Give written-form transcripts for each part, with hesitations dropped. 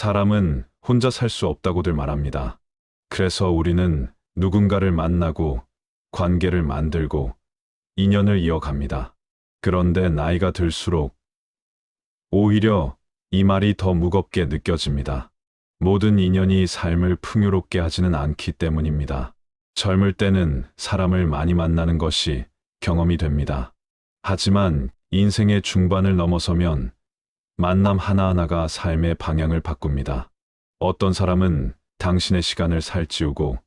사람은 혼자 살 수 없다고들 말합니다. 그래서 우리는 누군가를 만나고 관계를 만들고 인연을 이어갑니다. 그런데 나이가 들수록 오히려 이 말이 더 무겁게 느껴집니다. 모든 인연이 삶을 풍요롭게 하지는 않기 때문입니다. 젊을 때는 사람을 많이 만나는 것이 경험이 됩니다. 하지만 인생의 중반을 넘어서면 만남 하나하나가 삶의 방향을 바꿉니다. 어떤 사람은 당신의 시간을 살찌우고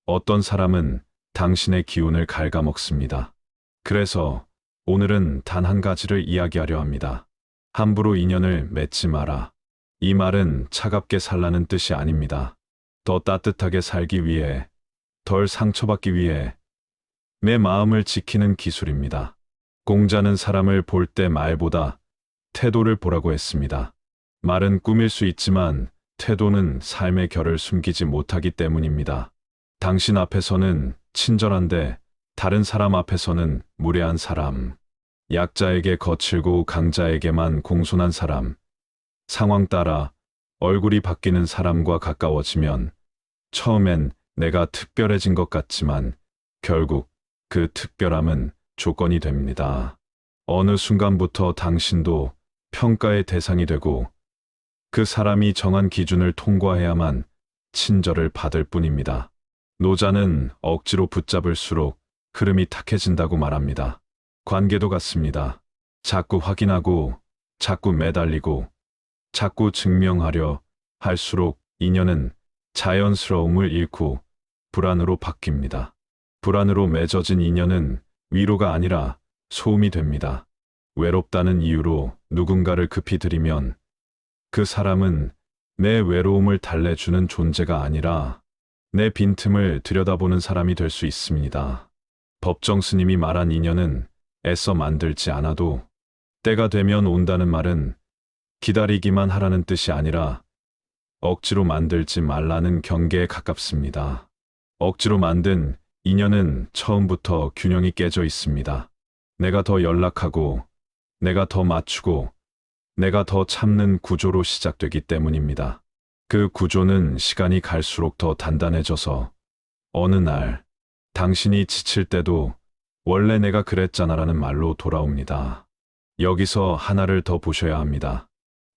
어떤 사람은 당신의 기운을 갉아먹습니다. 그래서 오늘은 단 한 가지를 이야기하려 합니다. 함부로 인연을 맺지 마라. 이 말은 차갑게 살라는 뜻이 아닙니다. 더 따뜻하게 살기 위해, 덜 상처받기 위해 내 마음을 지키는 기술입니다. 공자는 사람을 볼 때 말보다 태도를 보라고 했습니다. 말은 꾸밀 수 있지만 태도는 삶의 결을 숨기지 못하기 때문입니다. 당신 앞에서는 친절한데 다른 사람 앞에서는 무례한 사람, 약자에게 거칠고 강자에게만 공손한 사람, 상황 따라 얼굴이 바뀌는 사람과 가까워지면 처음엔 내가 특별해진 것 같지만 결국 그 특별함은 조건이 됩니다. 어느 순간부터 당신도 평가의 대상이 되고 그 사람이 정한 기준을 통과해야만 친절을 받을 뿐입니다. 노자는 억지로 붙잡을수록 흐름이 탁해진다고 말합니다. 관계도 같습니다. 자꾸 확인하고 자꾸 매달리고 자꾸 증명하려 할수록 인연은 자연스러움을 잃고 불안으로 바뀝니다. 불안으로 맺어진 인연은 위로가 아니라 소음이 됩니다. 외롭다는 이유로 누군가를 급히 들이면 그 사람은 내 외로움을 달래주는 존재가 아니라 내 빈틈을 들여다보는 사람이 될 수 있습니다. 법정 스님이 말한 인연은 애써 만들지 않아도 때가 되면 온다는 말은 기다리기만 하라는 뜻이 아니라 억지로 만들지 말라는 경계에 가깝습니다. 억지로 만든 인연은 처음부터 균형이 깨져 있습니다. 내가 더 연락하고, 내가 더 맞추고, 내가 더 참는 구조로 시작되기 때문입니다. 그 구조는 시간이 갈수록 더 단단해져서 어느 날 당신이 지칠 때도 원래 내가 그랬잖아라는 말로 돌아옵니다. 여기서 하나를 더 보셔야 합니다.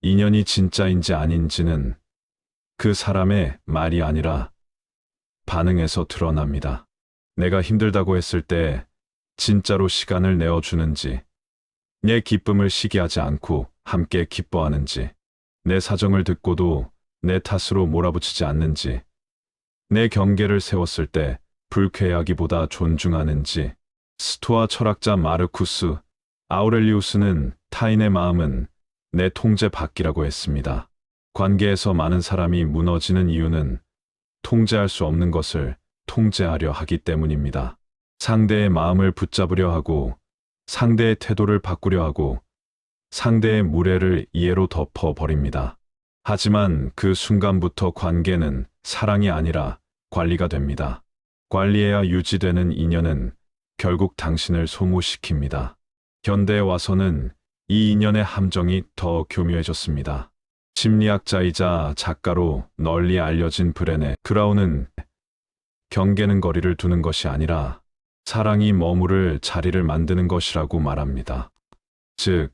인연이 진짜인지 아닌지는 그 사람의 말이 아니라 반응에서 드러납니다. 내가 힘들다고 했을 때 진짜로 시간을 내어주는지, 내 기쁨을 시기하지 않고 함께 기뻐하는지, 내 사정을 듣고도 내 탓으로 몰아붙이지 않는지, 내 경계를 세웠을 때 불쾌하기보다 존중하는지. 스토아 철학자 마르쿠스 아우렐리우스는 타인의 마음은 내 통제 밖이라고 했습니다. 관계에서 많은 사람이 무너지는 이유는 통제할 수 없는 것을 통제하려 하기 때문입니다. 상대의 마음을 붙잡으려 하고, 상대의 태도를 바꾸려 하고, 상대의 무례를 이해로 덮어버립니다. 하지만 그 순간부터 관계는 사랑이 아니라 관리가 됩니다. 관리해야 유지되는 인연은 결국 당신을 소모시킵니다. 현대에 와서는 이 인연의 함정이 더 교묘해졌습니다. 심리학자이자 작가로 널리 알려진 브레네 브라운은 경계는 거리를 두는 것이 아니라 사랑이 머무를 자리를 만드는 것이라고 말합니다. 즉,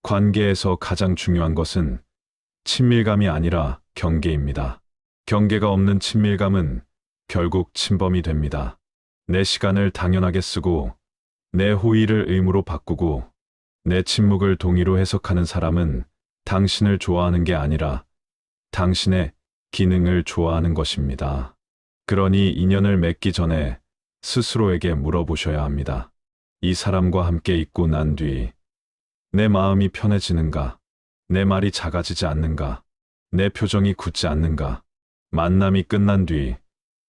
관계에서 가장 중요한 것은 친밀감이 아니라 경계입니다. 경계가 없는 친밀감은 결국 침범이 됩니다. 내 시간을 당연하게 쓰고 내 호의를 의무로 바꾸고 내 침묵을 동의로 해석하는 사람은 당신을 좋아하는 게 아니라 당신의 기능을 좋아하는 것입니다. 그러니 인연을 맺기 전에 스스로에게 물어보셔야 합니다. 이 사람과 함께 있고 난 뒤 내 마음이 편해지는가? 내 말이 작아지지 않는가? 내 표정이 굳지 않는가? 만남이 끝난 뒤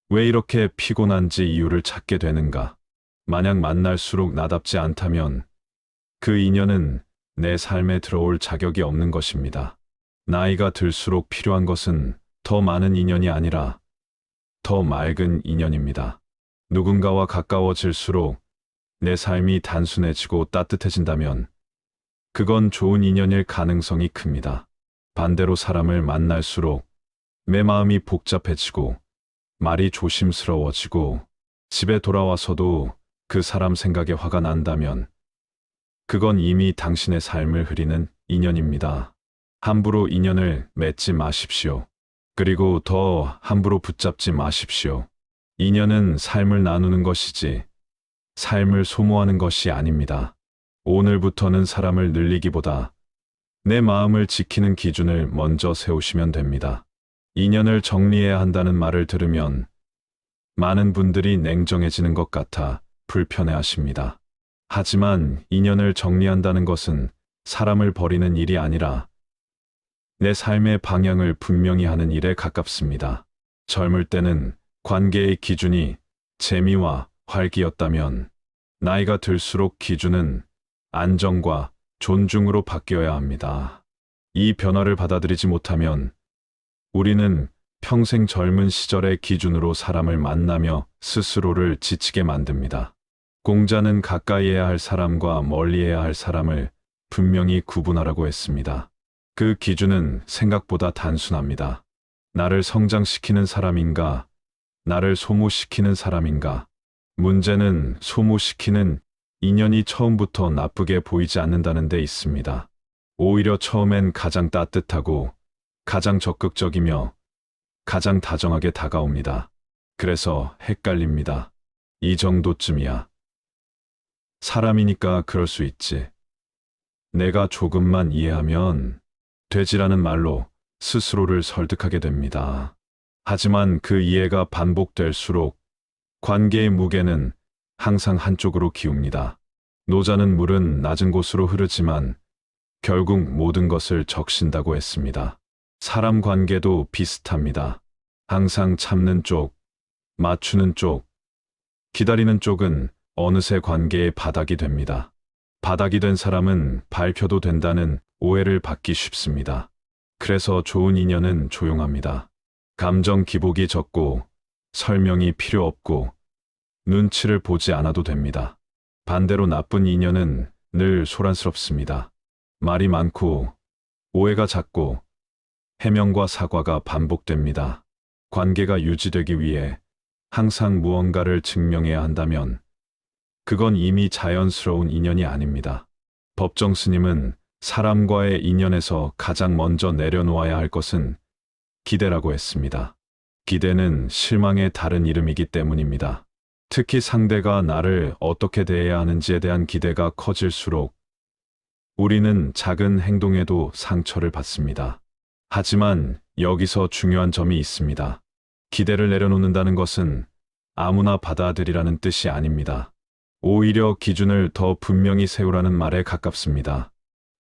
왜 이렇게 피곤한지 이유를 찾게 되는가? 만약 만날수록 나답지 않다면 그 인연은 내 삶에 들어올 자격이 없는 것입니다. 나이가 들수록 필요한 것은 더 많은 인연이 아니라 더 맑은 인연입니다. 누군가와 가까워질수록 내 삶이 단순해지고 따뜻해진다면 그건 좋은 인연일 가능성이 큽니다. 반대로 사람을 만날수록 내 마음이 복잡해지고 말이 조심스러워지고 집에 돌아와서도 그 사람 생각에 화가 난다면 그건 이미 당신의 삶을 흐리는 인연입니다. 함부로 인연을 맺지 마십시오. 그리고 더 함부로 붙잡지 마십시오. 인연은 삶을 나누는 것이지 삶을 소모하는 것이 아닙니다. 오늘부터는 사람을 늘리기보다 내 마음을 지키는 기준을 먼저 세우시면 됩니다. 인연을 정리해야 한다는 말을 들으면 많은 분들이 냉정해지는 것 같아 불편해하십니다. 하지만 인연을 정리한다는 것은 사람을 버리는 일이 아니라 내 삶의 방향을 분명히 하는 일에 가깝습니다. 젊을 때는 관계의 기준이 재미와 활기였다면 나이가 들수록 기준은 안정과 존중으로 바뀌어야 합니다. 이 변화를 받아들이지 못하면 우리는 평생 젊은 시절의 기준으로 사람을 만나며 스스로를 지치게 만듭니다. 공자는 가까이 해야 할 사람과 멀리 해야 할 사람을 분명히 구분하라고 했습니다. 그 기준은 생각보다 단순합니다. 나를 성장시키는 사람인가, 나를 소모시키는 사람인가. 문제는 소모시키는 인연이 처음부터 나쁘게 보이지 않는다는 데 있습니다. 오히려 처음엔 가장 따뜻하고 가장 적극적이며 가장 다정하게 다가옵니다. 그래서 헷갈립니다. 이 정도쯤이야. 사람이니까 그럴 수 있지. 내가 조금만 이해하면 되지라는 말로 스스로를 설득하게 됩니다. 하지만 그 이해가 반복될수록 관계의 무게는 항상 한쪽으로 기웁니다. 노자는 물은 낮은 곳으로 흐르지만 결국 모든 것을 적신다고 했습니다. 사람 관계도 비슷합니다. 항상 참는 쪽, 맞추는 쪽, 기다리는 쪽은 어느새 관계의 바닥이 됩니다. 바닥이 된 사람은 밝혀도 된다는 오해를 받기 쉽습니다. 그래서 좋은 인연은 조용합니다. 감정 기복이 적고 설명이 필요 없고 눈치를 보지 않아도 됩니다. 반대로 나쁜 인연은 늘 소란스럽습니다. 말이 많고 오해가 잦고 해명과 사과가 반복됩니다. 관계가 유지되기 위해 항상 무언가를 증명해야 한다면 그건 이미 자연스러운 인연이 아닙니다. 법정 스님은 사람과의 인연에서 가장 먼저 내려놓아야 할 것은 기대라고 했습니다. 기대는 실망의 다른 이름이기 때문입니다. 특히 상대가 나를 어떻게 대해야 하는지에 대한 기대가 커질수록 우리는 작은 행동에도 상처를 받습니다. 하지만 여기서 중요한 점이 있습니다. 기대를 내려놓는다는 것은 아무나 받아들이라는 뜻이 아닙니다. 오히려 기준을 더 분명히 세우라는 말에 가깝습니다.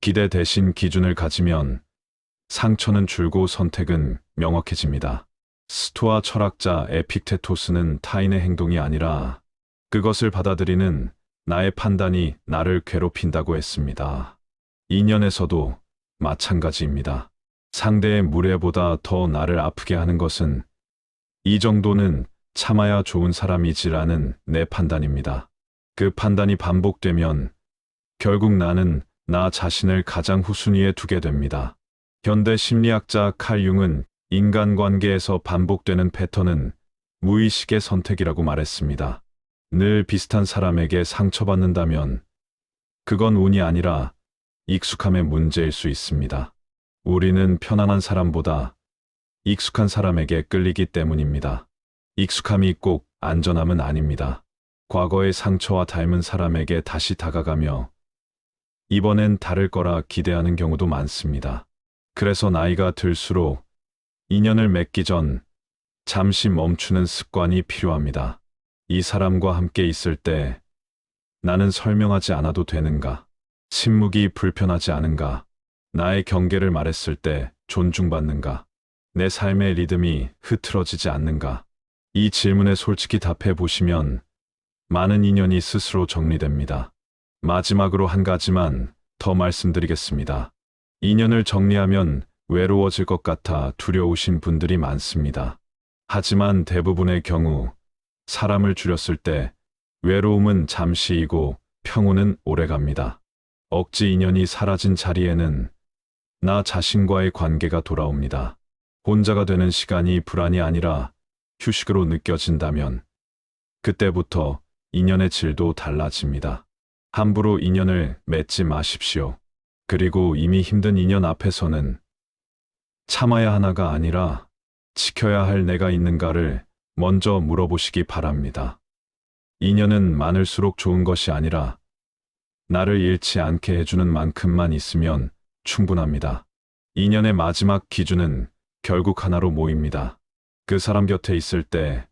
기대 대신 기준을 가지면 상처는 줄고 선택은 명확해집니다. 스토아 철학자 에픽테토스는 타인의 행동이 아니라 그것을 받아들이는 나의 판단이 나를 괴롭힌다고 했습니다. 인연에서도 마찬가지입니다. 상대의 무례보다 더 나를 아프게 하는 것은 이 정도는 참아야 좋은 사람이지라는 내 판단입니다. 그 판단이 반복되면 결국 나는 나 자신을 가장 후순위에 두게 됩니다. 현대 심리학자 칼 융은 인간관계에서 반복되는 패턴은 무의식의 선택이라고 말했습니다. 늘 비슷한 사람에게 상처받는다면 그건 운이 아니라 익숙함의 문제일 수 있습니다. 우리는 편안한 사람보다 익숙한 사람에게 끌리기 때문입니다. 익숙함이 꼭 안전함은 아닙니다. 과거의 상처와 닮은 사람에게 다시 다가가며 이번엔 다를 거라 기대하는 경우도 많습니다. 그래서 나이가 들수록 인연을 맺기 전 잠시 멈추는 습관이 필요합니다. 이 사람과 함께 있을 때 나는 설명하지 않아도 되는가? 침묵이 불편하지 않은가? 나의 경계를 말했을 때 존중받는가? 내 삶의 리듬이 흐트러지지 않는가? 이 질문에 솔직히 답해 보시면 많은 인연이 스스로 정리됩니다. 마지막으로 한 가지만 더 말씀드리겠습니다. 인연을 정리하면 외로워질 것 같아 두려우신 분들이 많습니다. 하지만 대부분의 경우 사람을 줄였을 때 외로움은 잠시이고 평온은 오래갑니다. 억지 인연이 사라진 자리에는 나 자신과의 관계가 돌아옵니다. 혼자가 되는 시간이 불안이 아니라 휴식으로 느껴진다면 그때부터 인연의 질도 달라집니다. 함부로 인연을 맺지 마십시오. 그리고 이미 힘든 인연 앞에서는 참아야 하나가 아니라 지켜야 할 내가 있는가를 먼저 물어보시기 바랍니다. 인연은 많을수록 좋은 것이 아니라 나를 잃지 않게 해주는 만큼만 있으면 충분합니다. 인연의 마지막 기준은 결국 하나로 모입니다. 그 사람 곁에 있을 때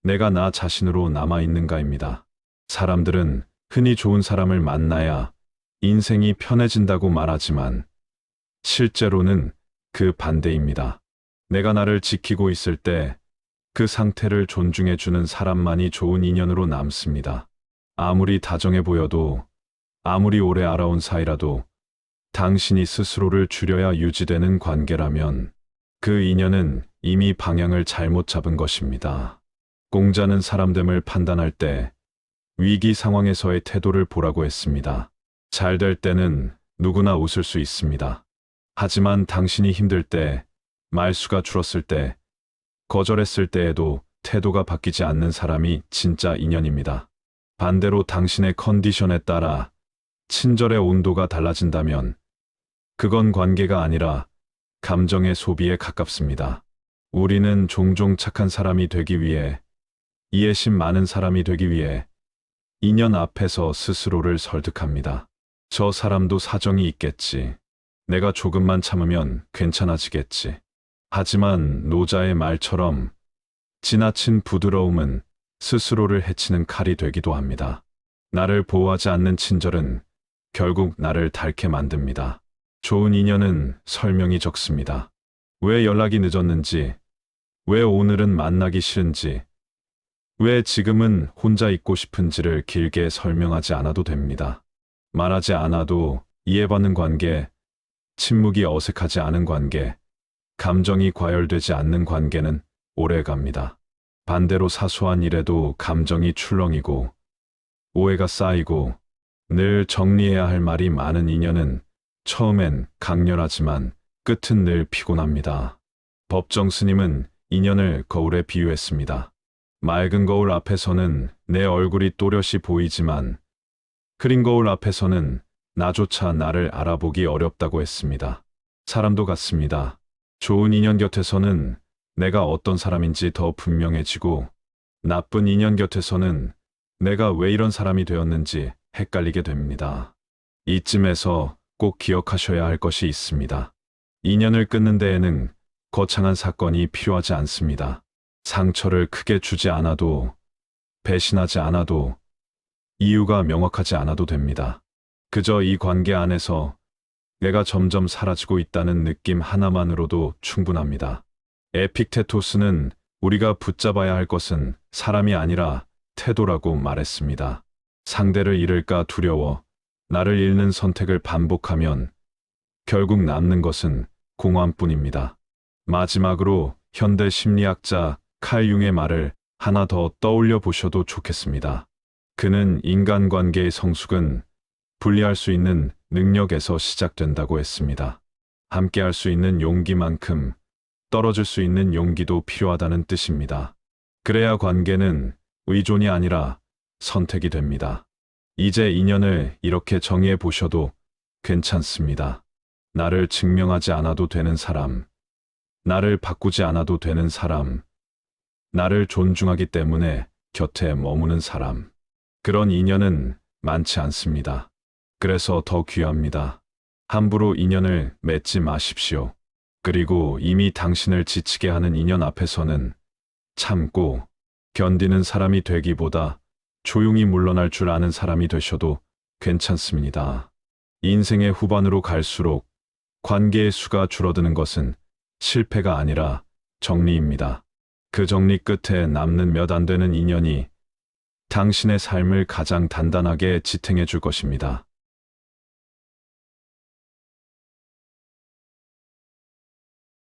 내가 나 자신으로 남아있는가입니다. 사람들은 흔히 좋은 사람을 만나야 인생이 편해진다고 말하지만 실제로는 그 반대입니다. 내가 나를 지키고 있을 때 그 상태를 존중해주는 사람만이 좋은 인연으로 남습니다. 아무리 다정해 보여도 아무리 오래 알아온 사이라도 당신이 스스로를 줄여야 유지되는 관계라면 그 인연은 이미 방향을 잘못 잡은 것입니다. 공자는 사람됨을 판단할 때 위기 상황에서의 태도를 보라고 했습니다. 잘 될 때는 누구나 웃을 수 있습니다. 하지만 당신이 힘들 때, 말수가 줄었을 때, 거절했을 때에도 태도가 바뀌지 않는 사람이 진짜 인연입니다. 반대로 당신의 컨디션에 따라 친절의 온도가 달라진다면 그건 관계가 아니라 감정의 소비에 가깝습니다. 우리는 종종 착한 사람이 되기 위해, 이해심 많은 사람이 되기 위해 인연 앞에서 스스로를 설득합니다. 저 사람도 사정이 있겠지. 내가 조금만 참으면 괜찮아지겠지. 하지만 노자의 말처럼 지나친 부드러움은 스스로를 해치는 칼이 되기도 합니다. 나를 보호하지 않는 친절은 결국 나를 닳게 만듭니다. 좋은 인연은 설명이 적습니다. 왜 연락이 늦었는지, 왜 오늘은 만나기 싫은지, 왜 지금은 혼자 있고 싶은지를 길게 설명하지 않아도 됩니다. 말하지 않아도 이해받는 관계, 침묵이 어색하지 않은 관계, 감정이 과열되지 않는 관계는 오래 갑니다. 반대로 사소한 일에도 감정이 출렁이고 오해가 쌓이고 늘 정리해야 할 말이 많은 인연은 처음엔 강렬하지만 끝은 늘 피곤합니다. 법정 스님은 인연을 거울에 비유했습니다. 맑은 거울 앞에서는 내 얼굴이 또렷이 보이지만 흐린 거울 앞에서는 나조차 나를 알아보기 어렵다고 했습니다. 사람도 같습니다. 좋은 인연 곁에서는 내가 어떤 사람인지 더 분명해지고 나쁜 인연 곁에서는 내가 왜 이런 사람이 되었는지 헷갈리게 됩니다. 이쯤에서 꼭 기억하셔야 할 것이 있습니다. 인연을 끊는 데에는 거창한 사건이 필요하지 않습니다. 상처를 크게 주지 않아도, 배신하지 않아도, 이유가 명확하지 않아도 됩니다. 그저 이 관계 안에서 내가 점점 사라지고 있다는 느낌 하나만으로도 충분합니다. 에픽테토스는 우리가 붙잡아야 할 것은 사람이 아니라 태도라고 말했습니다. 상대를 잃을까 두려워 나를 잃는 선택을 반복하면 결국 남는 것은 공허함뿐입니다. 마지막으로 현대 심리학자 칼 융의 말을 하나 더 떠올려 보셔도 좋겠습니다. 그는 인간관계의 성숙은 분리할 수 있는 능력에서 시작된다고 했습니다. 함께할 수 있는 용기만큼 떨어질 수 있는 용기도 필요하다는 뜻입니다. 그래야 관계는 의존이 아니라 선택이 됩니다. 이제 인연을 이렇게 정의해 보셔도 괜찮습니다. 나를 증명하지 않아도 되는 사람, 나를 바꾸지 않아도 되는 사람, 나를 존중하기 때문에 곁에 머무는 사람. 그런 인연은 많지 않습니다. 그래서 더 귀합니다. 함부로 인연을 맺지 마십시오. 그리고 이미 당신을 지치게 하는 인연 앞에서는 참고 견디는 사람이 되기보다 조용히 물러날 줄 아는 사람이 되셔도 괜찮습니다. 인생의 후반으로 갈수록 관계의 수가 줄어드는 것은 실패가 아니라 정리입니다. 그 정리 끝에 남는 몇 안 되는 인연이 당신의 삶을 가장 단단하게 지탱해 줄 것입니다.